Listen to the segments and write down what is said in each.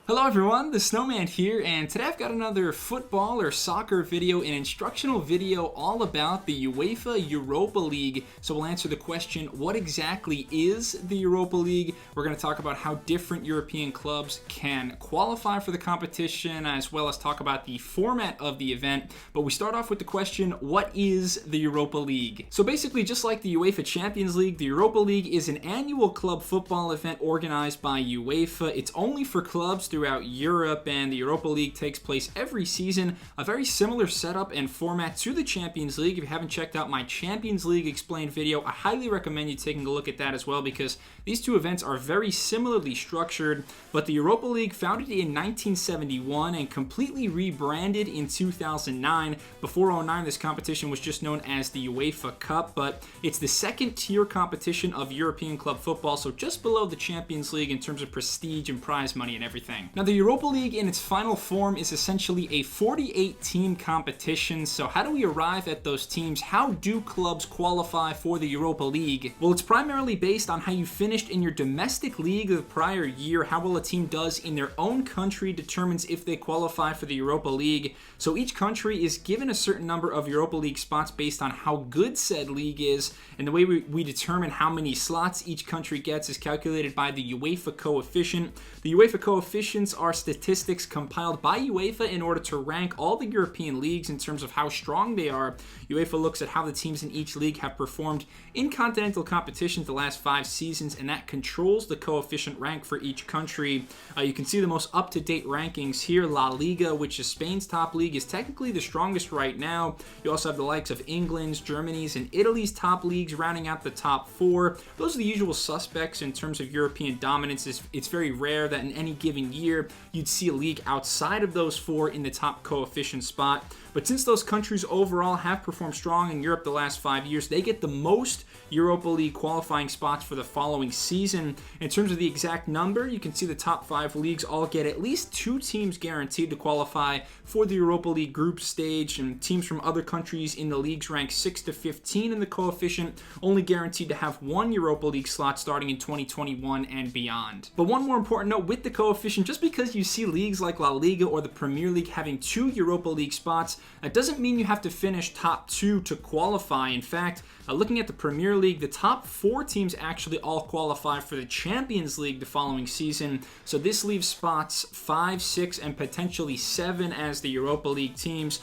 Hello everyone, the Snowman here, and today I've got another football or soccer video, an instructional video all about the UEFA Europa League. So we'll answer the question, what exactly is the Europa League? We're going to talk about how different European clubs can qualify for the competition, as well as talk about the format of the event. But we start off with the question, what is the Europa League? So basically, just like the UEFA Champions League, the Europa League is an annual club football event organized by UEFA. It's only for clubs throughout Europe, and the Europa League takes place every season. A very similar setup and format to the Champions League. If you haven't checked out my Champions League explained video, I highly recommend you taking a look at that as well, because these two events are very similarly structured. But the Europa League, founded in 1971 and completely rebranded in 2009. Before 2009, this competition was just known as the UEFA Cup, but it's the second tier competition of European club football, so just below the Champions League in terms of prestige and prize money and everything. Now, the Europa League in its final form is essentially a 48-team competition. So how do we arrive at those teams? How do clubs qualify for the Europa League? Well, it's primarily based on how you finished in your domestic league of the prior year. How well a team does in their own country determines if they qualify for the Europa League. So each country is given a certain number of Europa League spots based on how good said league is. And the way we determine how many slots each country gets is calculated by the UEFA coefficient. The UEFA coefficients are statistics compiled by UEFA in order to rank all the European leagues in terms of how strong they are. UEFA looks at how the teams in each league have performed in continental competitions the last 5 seasons, and that controls the coefficient rank for each country. You can see the most up-to-date rankings here. La Liga, which is Spain's top league, is technically the strongest right now. You also have the likes of England's, Germany's, and Italy's top leagues rounding out the top 4. Those are the usual suspects in terms of European dominance. It's very rare that in any given year you'd see a league outside of those 4 in the top coefficient spot. But since those countries overall have performed strong in Europe the last 5 years, they get the most Europa League qualifying spots for the following season. In terms of the exact number, you can see the top 5 leagues all get at least 2 teams guaranteed to qualify for the Europa League group stage, and teams from other countries in the leagues rank 6 to 15 in the coefficient, only guaranteed to have 1 Europa League slot starting in 2021 and beyond. But one more important note with the coefficient, just because you see leagues like La Liga or the Premier League having 2 Europa League spots, that doesn't mean you have to finish top 2 to qualify. In fact, looking at the Premier League, the top 4 teams actually all qualify for the Champions League the following season. So this leaves spots 5, 6, and potentially 7 as the Europa League teams.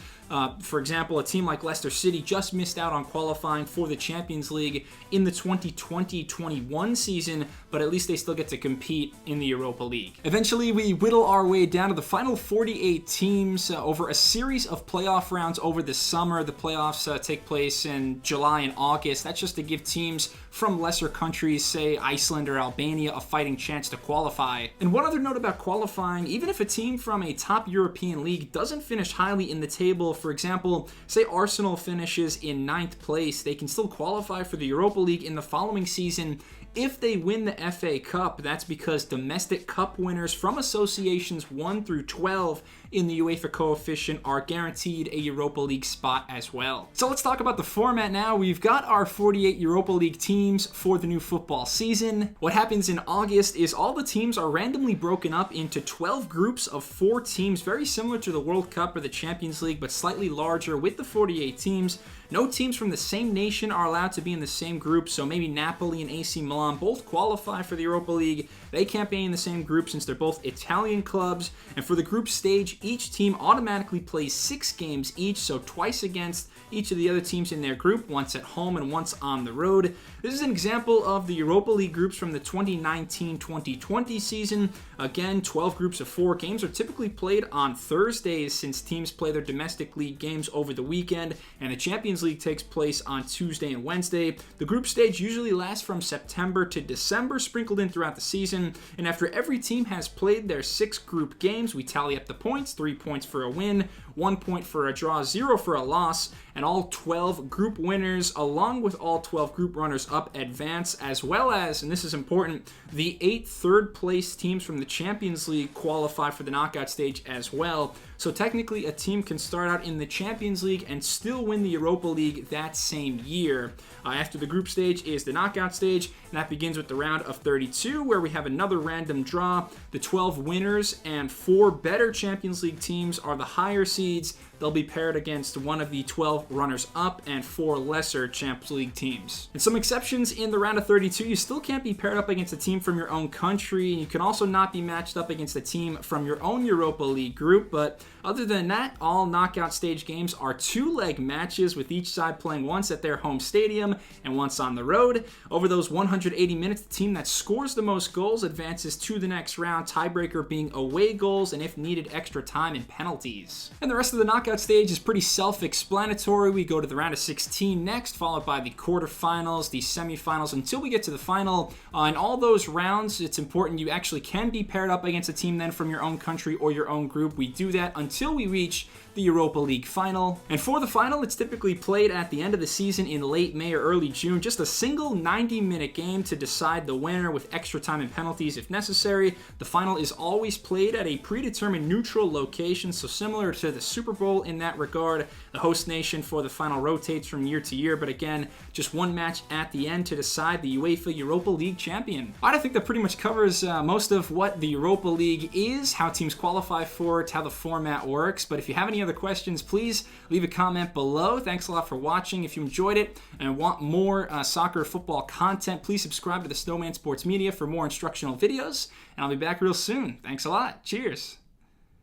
For example, a team like Leicester City just missed out on qualifying for the Champions League in the 2020-21 season, but at least they still get to compete in the Europa League. Eventually, we whittle our way down to the final 48 teams over a series of playoff rounds over the summer. The playoffs take place in July and August. That's just to give teams from lesser countries, say Iceland or Albania, a fighting chance to qualify. And one other note about qualifying, even if a team from a top European league doesn't finish highly in the table, for example, say Arsenal finishes in 9th place, they can still qualify for the Europa League in the following season if they win the FA Cup. That's because domestic cup winners from associations 1 through 12 in the UEFA coefficient are guaranteed a Europa League spot as well. So let's talk about the format now. We've got our 48 Europa League teams for the new football season. What happens in August is all the teams are randomly broken up into 12 groups of 4 teams, very similar to the World Cup or the Champions League, but slightly larger with the 48 teams. No teams from the same nation are allowed to be in the same group, so maybe Napoli and AC Milan both qualify for the Europa League. They can't be in the same group since they're both Italian clubs. And for the group stage, each team automatically plays 6 games each, so twice against each of the other teams in their group, once at home and once on the road. This is an example of the Europa League groups from the 2019-2020 season. Again, 12 groups of 4. Games are typically played on Thursdays since teams play their domestic league games over the weekend, and the Champions League takes place on Tuesday and Wednesday. The group stage usually lasts from September to December, sprinkled in throughout the season, and after every team has played their 6 group games, we tally up the points, 3 points for a win, 1 point for a draw, 0 for a loss, and all 12 group winners, along with all 12 group runners-up, advance, as well as, and this is important, the 8 third-place teams from the Champions League qualify for the knockout stage as well. So technically, a team can start out in the Champions League and still win the Europa League that same year. After the group stage is the knockout stage, and that begins with the round of 32, where we have another random draw. The 12 winners and 4 better Champions League teams are the higher seeds. They'll be paired against one of the 12 runners-up and 4 lesser Champions League teams. And some exceptions in the round of 32, you still can't be paired up against a team from your own country, and you can also not be matched up against a team from your own Europa League group, but other than that, all knockout stage games are 2-leg matches, with each side playing once at their home stadium and once on the road. Over those 180 minutes, the team that scores the most goals advances to the next round, tiebreaker being away goals and, if needed, extra time and penalties. And the rest of the knockout stage is pretty self-explanatory. We go to the round of 16 next, followed by the quarterfinals, the semifinals, until we get to the final. In all those rounds, it's important you actually can be paired up against a team then from your own country or your own group. We do that until we reach the Europa League final. And for the final, it's typically played at the end of the season in late May or early June. Just a single 90-minute game to decide the winner, with extra time and penalties if necessary. The final is always played at a predetermined neutral location, so similar to the Super Bowl in that regard. The host nation for the final rotates from year to year, but again, just one match at the end to decide the UEFA Europa League champion. I think that pretty much covers most of what the Europa League is, how teams qualify for it, how the format works. But if you have any other questions, please leave a comment below. Thanks a lot for watching. If you enjoyed it and want more soccer football content, please subscribe to the Snowman Sports Media for more instructional videos, and I'll be back real soon. Thanks a lot. Cheers.